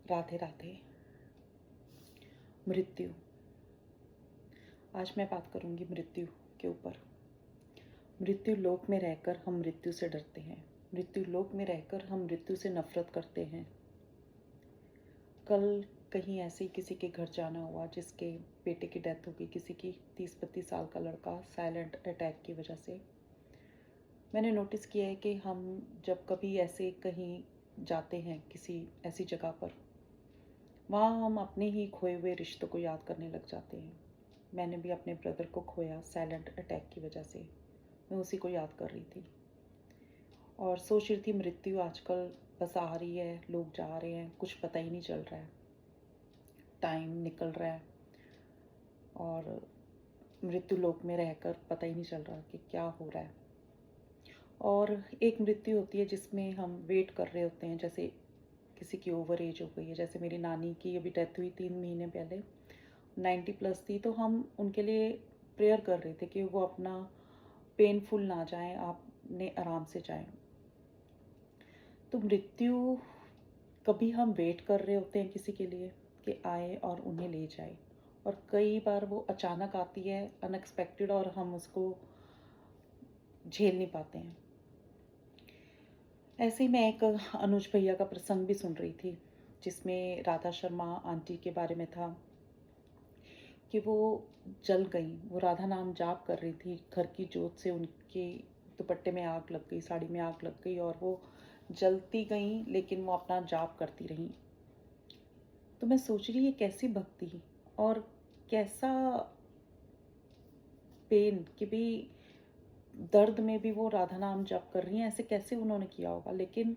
राधे राधे। मृत्यु। आज मैं बात करूंगी मृत्यु के ऊपर। मृत्यु लोक में रहकर हम मृत्यु से डरते हैं। मृत्यु लोक में रहकर हम मृत्यु से नफरत करते हैं। कल कहीं ऐसे ही किसी के घर जाना हुआ जिसके बेटे की डेथ हो गई, किसी की 30-32 साल का लड़का साइलेंट अटैक की वजह से। मैंने नोटिस किया है कि हम जब कभी ऐसे कहीं जाते हैं किसी ऐसी जगह पर, वहाँ हम अपने ही खोए हुए रिश्तों को याद करने लग जाते हैं। मैंने भी अपने ब्रदर को खोया साइलेंट अटैक की वजह से। मैं उसी को याद कर रही थी और सोच रही थी मृत्यु आजकल बस आ रही है, लोग जा रहे हैं, कुछ पता ही नहीं चल रहा है, टाइम निकल रहा है और मृत्यु लोक में रहकर पता ही नहीं चल रहा कि क्या हो रहा है। और एक मृत्यु होती है जिसमें हम वेट कर रहे होते हैं, जैसे किसी की ओवर एज हो गई है। जैसे मेरी नानी की अभी डेथ हुई 3 महीने पहले, 90+ थी, तो हम उनके लिए प्रेयर कर रहे थे कि वो अपना पेनफुल ना जाएं, आपने आराम से जाएं। तो मृत्यु कभी हम वेट कर रहे होते हैं किसी के लिए कि आए और उन्हें ले जाए, और कई बार वो अचानक आती है, अनएक्सपेक्टेड, और हम उसको झेल नहीं पाते हैं। ऐसे ही मैं एक अनुज भैया का प्रसंग भी सुन रही थी जिसमें राधा शर्मा आंटी के बारे में था कि वो जल गई। वो राधा नाम जाप कर रही थी, घर की जोत से उनके दुपट्टे में आग लग गई, साड़ी में आग लग गई और वो जलती गई, लेकिन वो अपना जाप करती रहीं। तो मैं सोच रही, ये कैसी भक्ति और कैसा पेन कि भी दर्द में भी वो राधा नाम जप कर रही हैं। ऐसे कैसे उन्होंने किया होगा। लेकिन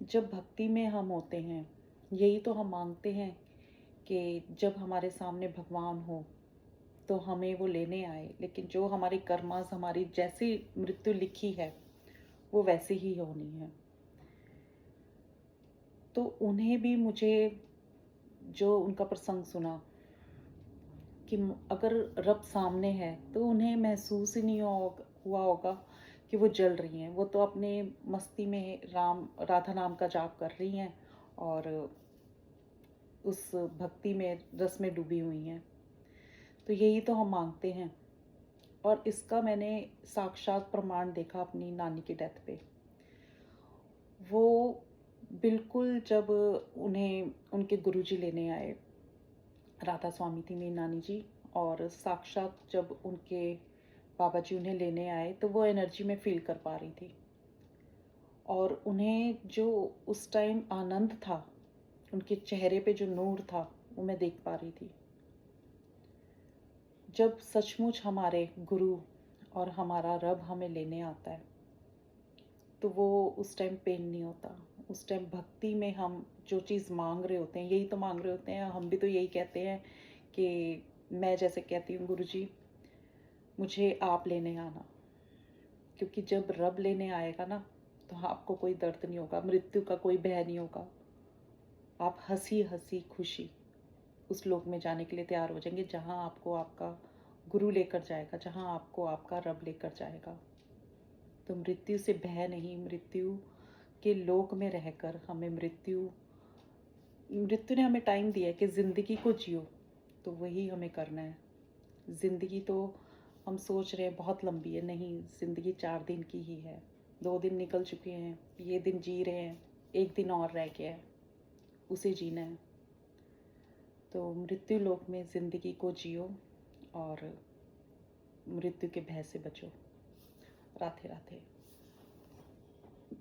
जब भक्ति में हम होते हैं, यही तो हम मांगते हैं कि जब हमारे सामने भगवान हो तो हमें वो लेने आए। लेकिन जो हमारी कर्मास, हमारी जैसी मृत्यु लिखी है वो वैसे ही होनी है। तो उन्हें भी, मुझे जो उनका प्रसंग सुना कि अगर रब सामने है तो उन्हें महसूस ही नहीं हुआ होगा कि वो जल रही हैं। वो तो अपने मस्ती में राधा नाम का जाप कर रही हैं और उस भक्ति में, रस में डूबी हुई हैं। तो यही तो हम मांगते हैं और इसका मैंने साक्षात प्रमाण देखा अपनी नानी की डेथ पे। वो बिल्कुल जब उन्हें उनके गुरुजी लेने आए, राधा स्वामी थी मेरी नानी जी, और साक्षात जब उनके बाबा जी उन्हें लेने आए तो वो एनर्जी में फील कर पा रही थी। और उन्हें जो उस टाइम आनंद था, उनके चेहरे पे जो नूर था, वो मैं देख पा रही थी। जब सचमुच हमारे गुरु और हमारा रब हमें लेने आता है तो वो उस टाइम पेन नहीं होता। उस टाइम भक्ति में हम जो चीज़ मांग रहे होते हैं, यही तो मांग रहे होते हैं। हम भी तो यही कहते हैं कि मैं जैसे कहती हूँ, गुरु जी मुझे आप लेने आना। क्योंकि जब रब लेने आएगा ना तो आपको कोई दर्द नहीं होगा, मृत्यु का कोई भय नहीं होगा। आप हंसी हंसी खुशी उस लोक में जाने के लिए तैयार हो जाएंगे जहाँ आपको आपका गुरु लेकर जाएगा, जहाँ आपको आपका रब लेकर जाएगा। तो मृत्यु से भय नहीं, मृत्यु के लोक में रहकर हमें मृत्यु ने हमें टाइम दिया है कि ज़िंदगी को जियो, तो वही हमें करना है। ज़िंदगी तो हम सोच रहे हैं बहुत लंबी है, नहीं, ज़िंदगी 4 दिन की ही है। 2 दिन निकल चुके हैं, ये दिन जी रहे हैं, 1 दिन और रह गया है, उसे जीना है। तो मृत्यु लोक में ज़िंदगी को जियो और मृत्यु के भय से बचो। राधे राधे।